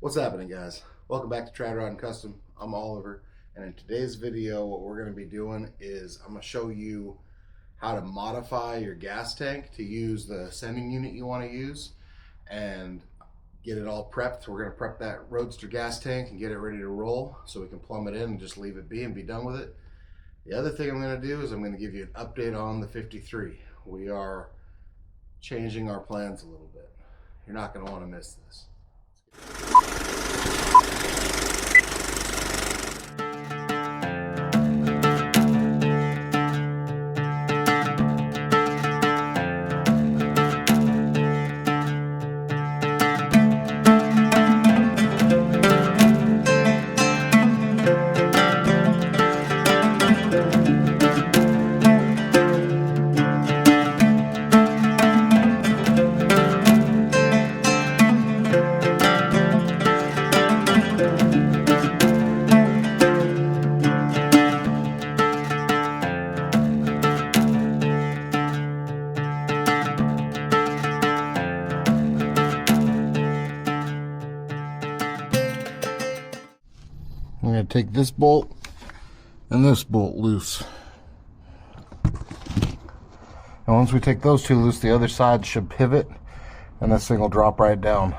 What's happening, guys? Welcome back to Trad Rod and Custom. I'm Oliver, and in today's video what we're going to be doing is I'm going to show you how to modify your gas tank to use the sending unit you want to use and get it all prepped. We're going to prep that Roadster gas tank and get it ready to roll so we can plumb it in and just leave it be and be done with it. The other thing I'm going to do is I'm going to give you an update on the 53. We are changing our plans a little bit. You're not going to want to miss this. I'm going to take this bolt and this bolt loose. And once we take those two loose, the other side should pivot and this thing will drop right down.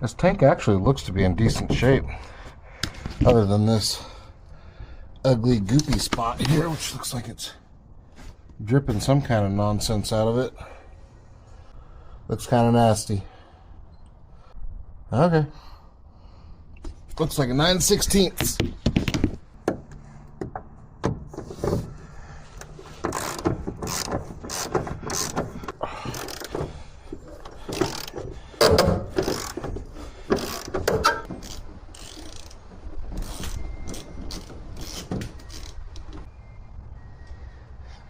This tank actually looks to be in decent shape, other than this ugly goopy spot here, which looks like it's dripping some kind of nonsense out of it. Looks kind of nasty. Okay. Looks like a 9/16.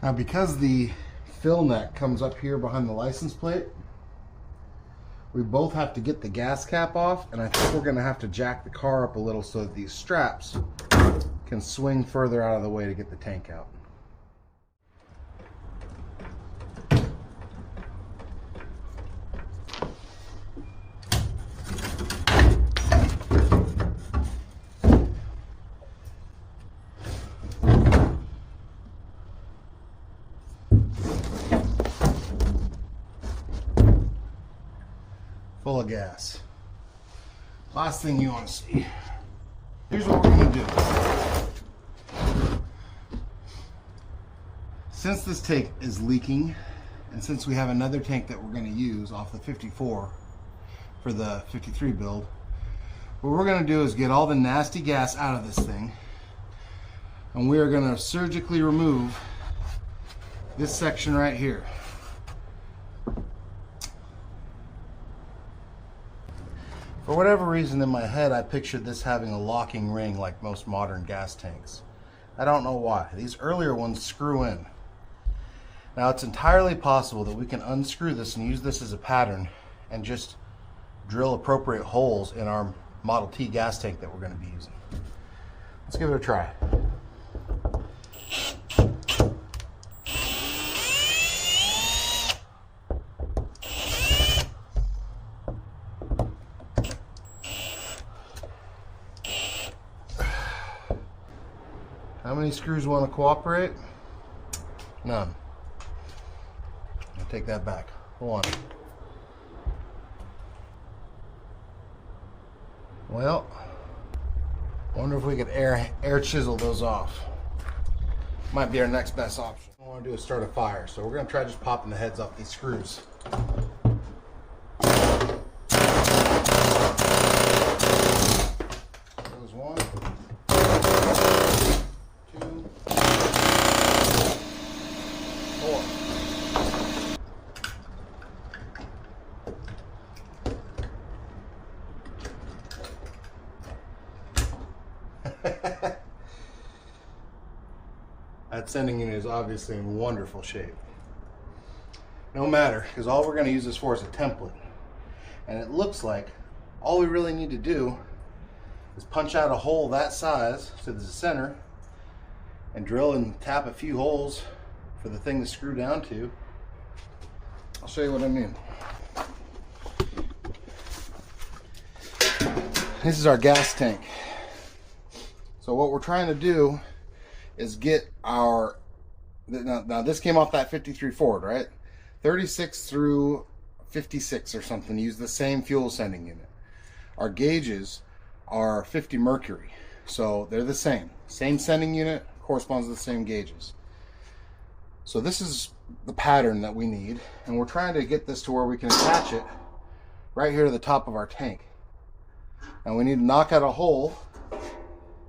Now, because the fill neck comes up here behind the license plate, we both have to get the gas cap off, and I think we're going to have to jack the car up a little so that these straps can swing further out of the way to get the tank out. Full of gas. Last thing you want to see. Here's what we're going to do. Since this tank is leaking, and since we have another tank that we're going to use off the 54 for the 53 build, what we're going to do is get all the nasty gas out of this thing, and we are going to surgically remove this section right here. For whatever reason in my head, I pictured this having a locking ring like most modern gas tanks. I don't know why. These earlier ones screw in. Now, it's entirely possible that we can unscrew this and use this as a pattern and just drill appropriate holes in our Model T gas tank that we're going to be using. Let's give it a try. How many screws want to cooperate? None. I'll take that back. One. Well, wonder if we could air chisel those off. Might be our next best option. What I want to do is start a fire, so we're going to try just popping the heads off these screws. There's one. That sending unit is obviously in wonderful shape. No matter, because all we're going to use this for is a template. And it looks like all we really need to do is punch out a hole that size to the center and drill and tap a few holes for the thing to screw down to. I'll show you what I mean. This is our gas tank. So what we're trying to do is get our, now this came off that 53 Ford, right? 36 through 56 or something use the same fuel sending unit. Our gauges are 50 mercury, so they're the same sending unit, corresponds to the same gauges. So this is the pattern that we need, and we're trying to get this to where we can attach it right here to the top of our tank. And we need to knock out a hole,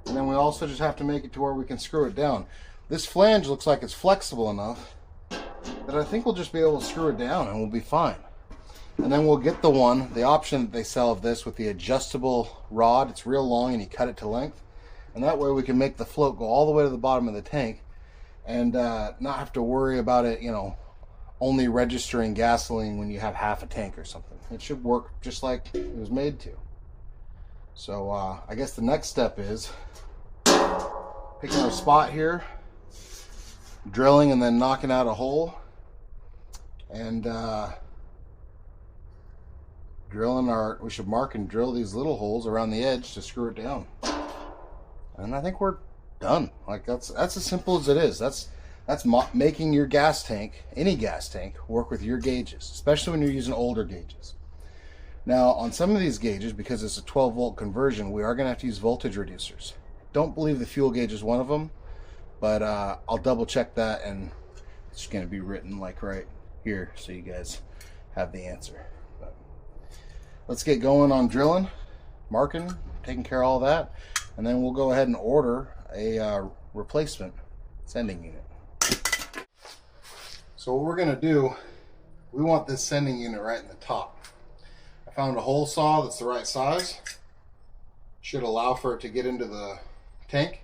and then we also just have to make it to where we can screw it down. This flange looks like it's flexible enough that I think we'll just be able to screw it down and we'll be fine. And then we'll get the option that they sell of this with the adjustable rod. It's real long and you cut it to length, and that way we can make the float go all the way to the bottom of the tank and not have to worry about it, you know, only registering gasoline when you have half a tank or something. It should work just like it was made to. So I guess the next step is picking our spot here, drilling and then knocking out a hole, and we should mark and drill these little holes around the edge to screw it down. And I think we're done. Like that's as simple as it is. That's making your gas tank, any gas tank, work with your gauges, especially when you're using older gauges. Now on some of these gauges, because it's a 12 volt conversion, we are going to have to use voltage reducers. Don't believe the fuel gauge is one of them, but I'll double check that, and it's going to be written like right here so you guys have the answer. But let's get going on drilling, marking, taking care of all that, and then we'll go ahead and order a replacement sending unit. So what we're going to do, we want this sending unit right in the top. I found a hole saw that's the right size. Should allow for it to get into the tank.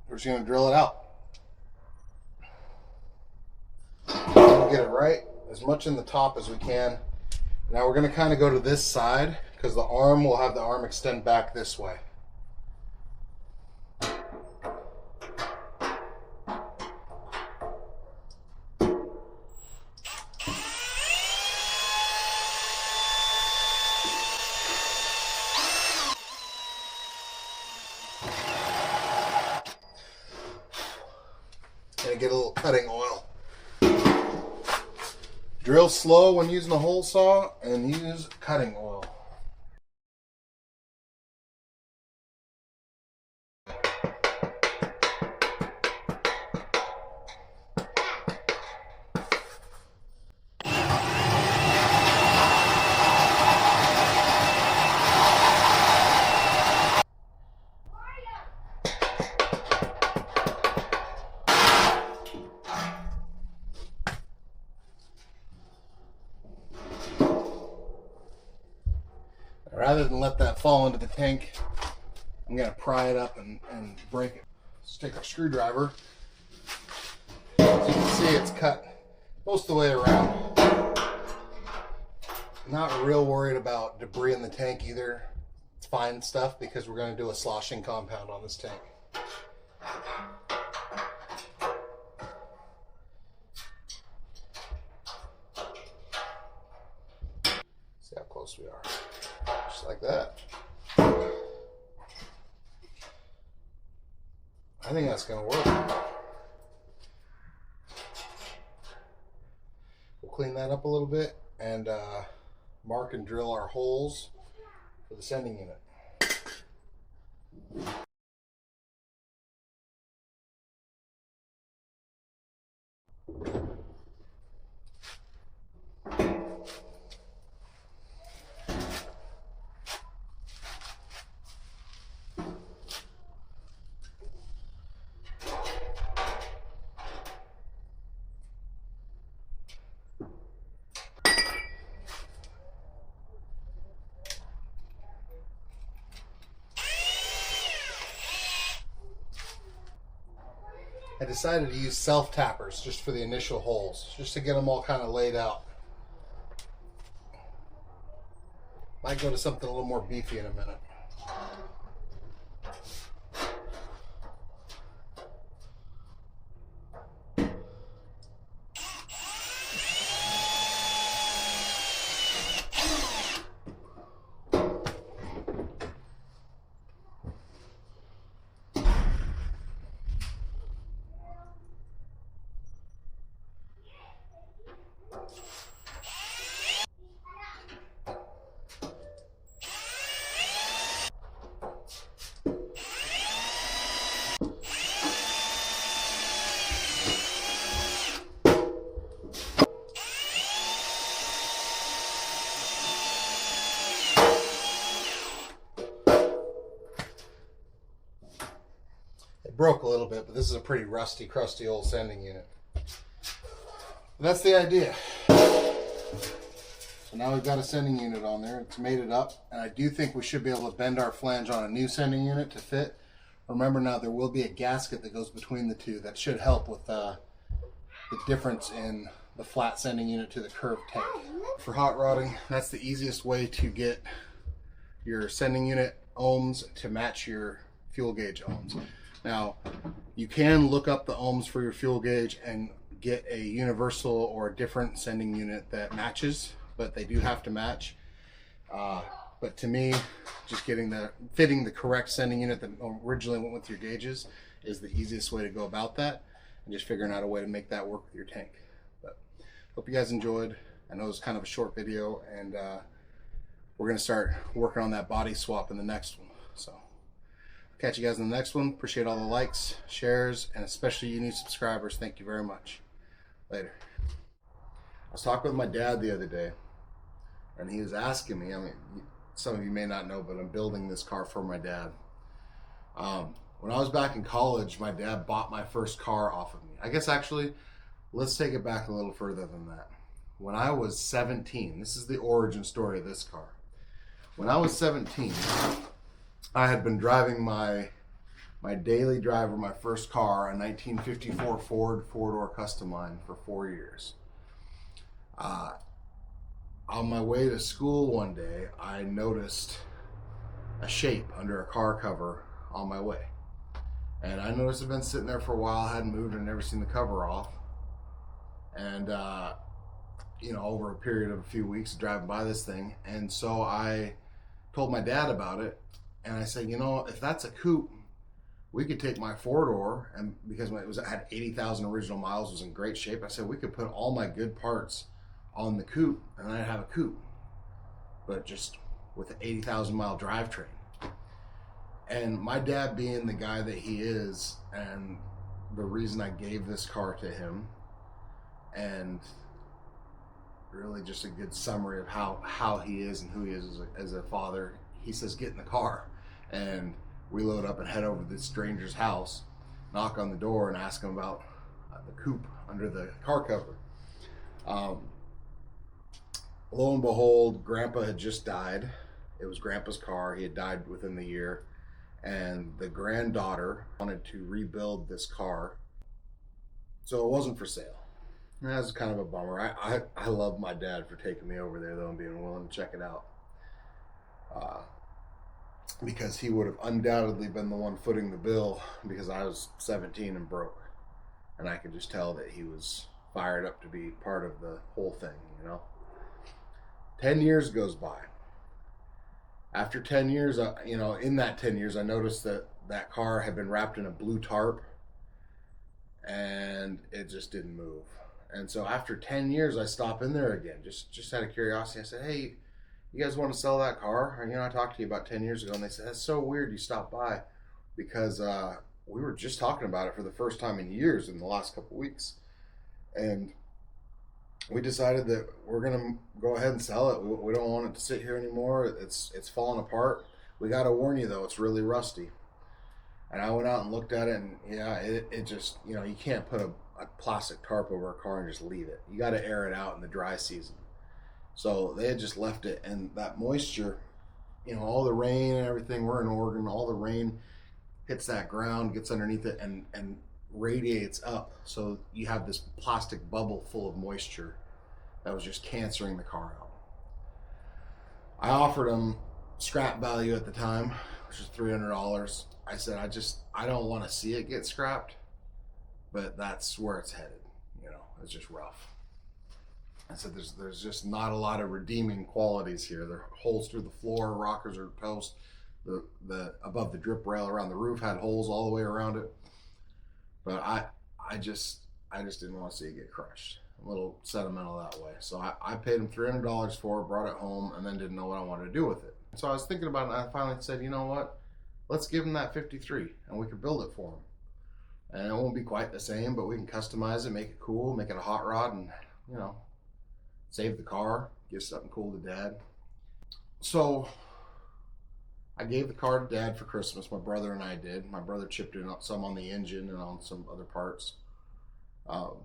We're just going to drill it out. We'll get it right as much in the top as we can. Now we're going to kind of go to this side because the arm will have the arm extend back this way. And get a little cutting oil. Drill slow when using a hole saw and use cutting oil. Rather than let that fall into the tank, I'm going to pry it up and break it. Let's take our screwdriver. As you can see, it's cut most of the way around. Not real worried about debris in the tank either. It's fine stuff because we're going to do a sloshing compound on this tank. See how close we are. Just like that. I think that's going to work. We'll clean that up a little bit and mark and drill our holes for the sending unit. I decided to use self-tappers just for the initial holes, just to get them all kind of laid out. Might go to something a little more beefy in a minute. broke a little bit, but this is a pretty rusty, crusty old sending unit. That's the idea. So now we've got a sending unit on there. It's mated up, and I do think we should be able to bend our flange on a new sending unit to fit. Remember now, there will be a gasket that goes between the two. That should help with the difference in the flat sending unit to the curved tank. For hot rodding, that's the easiest way to get your sending unit ohms to match your fuel gauge ohms. Now, you can look up the ohms for your fuel gauge and get a universal or a different sending unit that matches, but they do have to match. But to me, just fitting the correct sending unit that originally went with your gauges is the easiest way to go about that, and just figuring out a way to make that work with your tank. But hope you guys enjoyed. I know it was kind of a short video, and we're going to start working on that body swap in the next one. So catch you guys in the next one. Appreciate all the likes, shares, and especially you new subscribers. Thank you very much. Later. I was talking with my dad the other day, and he was asking me, I mean, some of you may not know, but I'm building this car for my dad. When I was back in college, my dad bought my first car off of me. I guess actually, let's take it back a little further than that. When I was 17, this is the origin story of this car. When I was 17, I had been driving my daily driver, my first car, a 1954 Ford four-door Custom Line for 4 years. On my way to school one day, I noticed a shape under a car cover on my way. And I noticed it had been sitting there for a while, hadn't moved, and never seen the cover off. And, over a period of a few weeks driving by this thing. And so I told my dad about it. And I said, if that's a coupe, we could take my four-door, and because it had 80,000 original miles, was in great shape. I said, we could put all my good parts on the coupe, and I'd have a coupe, but just with an 80,000 mile drivetrain. And my dad, being the guy that he is, and the reason I gave this car to him, and really just a good summary of how he is and who he is as a father, he says, get in the car. And we load up and head over to this stranger's house, knock on the door, and ask him about the coupe under the car cover. Lo and behold, Grandpa had just died. It was Grandpa's car. He had died within the year. And the granddaughter wanted to rebuild this car, so it wasn't for sale. And that was kind of a bummer. I love my dad for taking me over there, though, and being willing to check it out. Because he would have undoubtedly been the one footing the bill, because I was 17 and broke. And I could just tell that he was fired up to be part of the whole thing, 10 years goes by. After 10 years, in that 10 years, I noticed that car had been wrapped in a blue tarp, and it just didn't move. And so after 10 years, I stopped in there again, just out of curiosity. I said, hey, you guys want to sell that car? And, I talked to you about 10 years ago, and they said, that's so weird you stopped by, because we were just talking about it for the first time in years in the last couple weeks. And we decided that we're going to go ahead and sell it. We don't want it to sit here anymore. It's falling apart. We got to warn you, though, it's really rusty. And I went out and looked at it, and yeah, it just, you can't put a plastic tarp over a car and just leave it. You got to air it out in the dry season. So they had just left it, and that moisture, all the rain and everything, we're in Oregon, all the rain hits that ground, gets underneath it, and radiates up. So you have this plastic bubble full of moisture that was just cancering the car out. I offered them scrap value at the time, which was $300. I said, I don't want to see it get scrapped, but that's where it's headed. It's just rough. I said, there's just not a lot of redeeming qualities here. There are holes through the floor, rockers are toast. The above the drip rail around the roof had holes all the way around it. But I just didn't want to see it get crushed. I'm a little sentimental that way. So I paid him $300 for it, brought it home, and then didn't know what I wanted to do with it. So I was thinking about it, and I finally said, you know what? Let's give him that 53, and we could build it for him. And it won't be quite the same, but we can customize it, make it cool, make it a hot rod, and, save the car, give something cool to Dad. So I gave the car to Dad for Christmas. My brother and I did. My brother chipped in some on the engine and on some other parts. Um,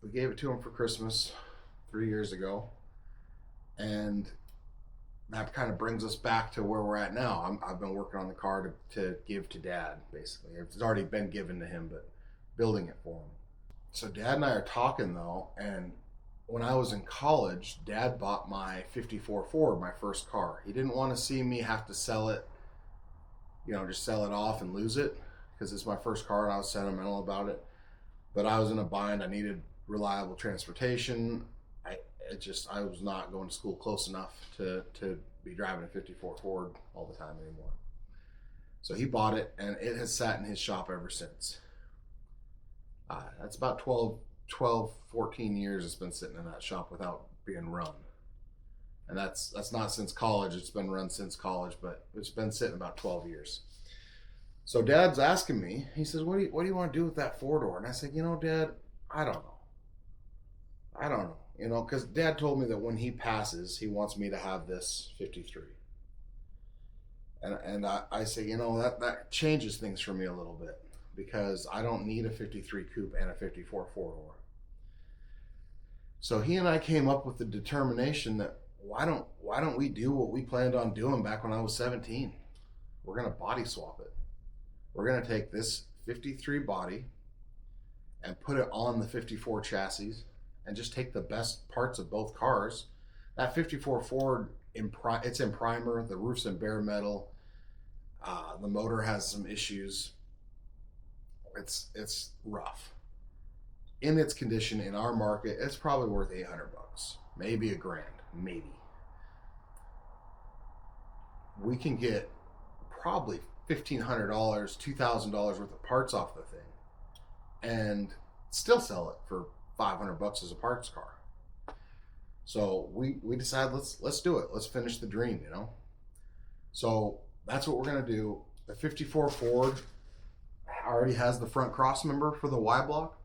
we gave it to him for Christmas 3 years ago, and that kind of brings us back to where we're at now. I've been working on the car to give to Dad, basically. It's already been given to him, but building it for him. So Dad and I are talking, though, and when I was in college, Dad bought my 54 Ford, my first car. He didn't want to see me have to sell it, just sell it off and lose it, because it's my first car and I was sentimental about it. But I was in a bind. I needed reliable transportation. I was not going to school close enough to be driving a 54 Ford all the time anymore. So he bought it, and it has sat in his shop ever since. That's about 14 years it's been sitting in that shop without being run. And that's not since college. It's been run since college, but it's been sitting about 12 years. So Dad's asking me, he says, what do you want to do with that four-door? And I said, Dad, I don't know. Because Dad told me that when he passes, he wants me to have this 53. And I say, that changes things for me a little bit, because I don't need a 53 coupe and a 54 four-door. So he and I came up with the determination that why don't we do what we planned on doing back when I was 17? We're going to body swap it. We're going to take this 53 body and put it on the 54 chassis and just take the best parts of both cars. That 54 Ford, it's in primer, the roof's in bare metal, the motor has some issues. It's rough. In its condition, in our market, it's probably worth $800, maybe $1,000, maybe. We can get probably $1,500, $2,000 worth of parts off the thing, and still sell it for $500 as a parts car. So we decided let's do it. Let's finish the dream, So that's what we're gonna do. The 54 Ford already has the front cross member for the Y block.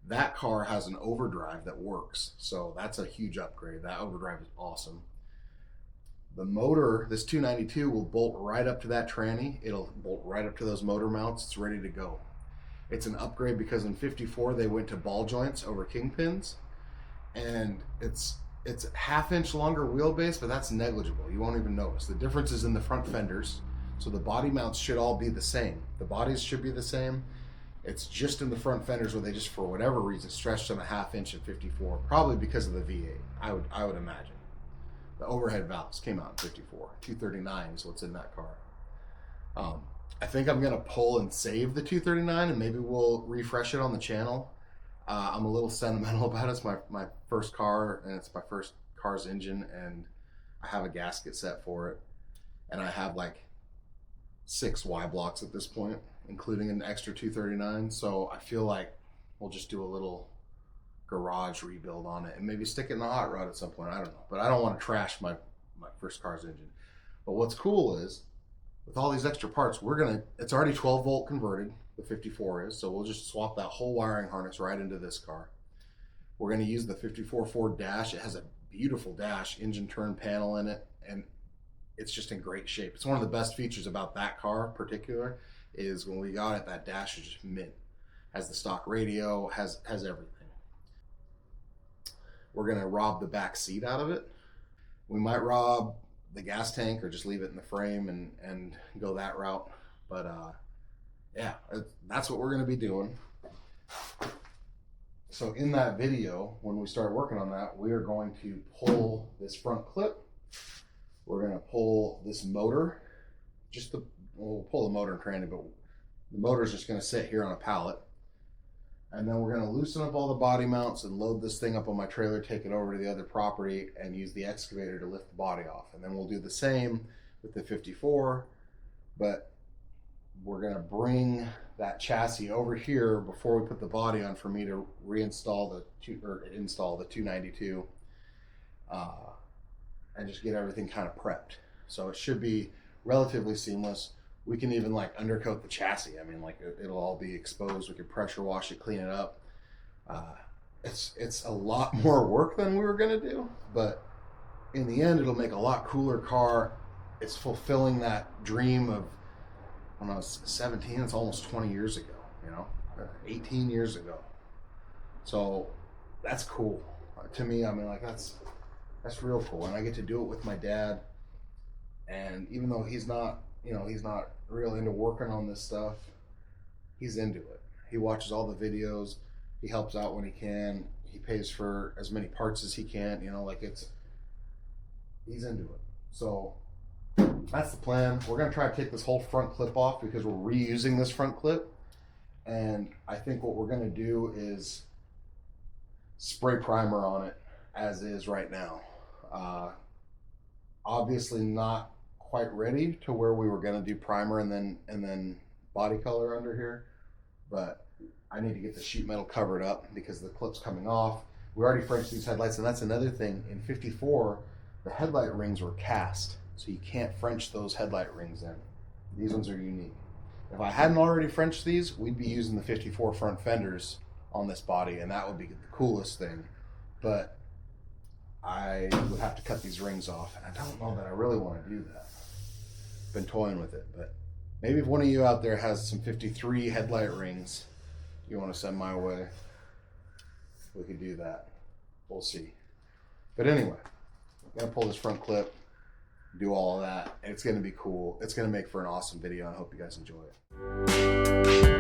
That car has an overdrive that works, so that's a huge upgrade. That overdrive is awesome. The motor, this 292, will bolt right up to that tranny. It'll bolt right up to those motor mounts. It's ready to go. It's an upgrade because in 54 they went to ball joints over kingpins, and it's a 1/2 inch longer wheelbase, but that's negligible. You won't even notice. The difference is in the front fenders, so the body mounts should all be the same. The bodies should be the same. It's just in the front fenders where they just, for whatever reason, stretched them a 1/2 inch in 54, probably because of the V8. I would imagine. The overhead valves came out in 54. 239 is what's in that car. I think I'm gonna pull and save the 239, and maybe we'll refresh it on the channel. I'm a little sentimental about it. It's my first car, and it's my first car's engine, and I have a gasket set for it, and I have like 6 Y blocks at this point, including an extra 239. So I feel like we'll just do a little garage rebuild on it and maybe stick it in the hot rod at some point. I don't know, but I don't want to trash my first car's engine. But what's cool is, with all these extra parts, it's already 12 volt converted, the 54 is, so we'll just swap that whole wiring harness right into this car. We're going to use the 54 Ford dash. It has a beautiful dash, engine turn panel in it, and it's just in great shape. It's one of the best features about that car in particular, is when we got it, that dash is just mint. Has the stock radio, has everything. We're going to rob the back seat out of it. We might rob the gas tank or just leave it in the frame and go that route. But yeah, that's what we're going to be doing. So in that video, when we start working on that, we are going to pull this front clip. We're going to pull this motor. We'll pull the motor and tranny, but the motor is just going to sit here on a pallet. And then we're going to loosen up all the body mounts and load this thing up on my trailer, take it over to the other property, and use the excavator to lift the body off. And then we'll do the same with the 54, but we're going to bring that chassis over here before we put the body on for me to install the 292 and just get everything kind of prepped. So it should be relatively seamless. We can even like undercoat the chassis. I mean, like it'll all be exposed. We can pressure wash it, clean it up. It's a lot more work than we were gonna do, but in the end, it'll make a lot cooler car. it's fulfilling that dream of when I was 17. It's almost 20 years ago, 18 years ago. So that's cool to me. I mean, like that's real cool, and I get to do it with my dad. And even though he's not real into working on this stuff, he's into it. He watches all the videos. He helps out when he can. He pays for as many parts as he can. He's into it. So that's the plan. We're gonna try to take this whole front clip off because we're reusing this front clip. And I think what we're gonna do is spray primer on it as is right now. Obviously not quite ready to where we were gonna do primer and then body color under here, but I need to get the sheet metal covered up because the clip's coming off. We already Frenched these headlights, and that's another thing. In 54, the headlight rings were cast, so you can't French those headlight rings in. These ones are unique. If I hadn't already Frenched these, we'd be using the 54 front fenders on this body, and that would be the coolest thing. But I would have to cut these rings off, and I don't know that I really want to do that. Been toying with it, but maybe if one of you out there has some 53 headlight rings you want to send my way, we could do that. We'll see. But anyway, I'm going to pull this front clip, do all of that, and it's going to be cool. It's going to make for an awesome video, and I hope you guys enjoy it.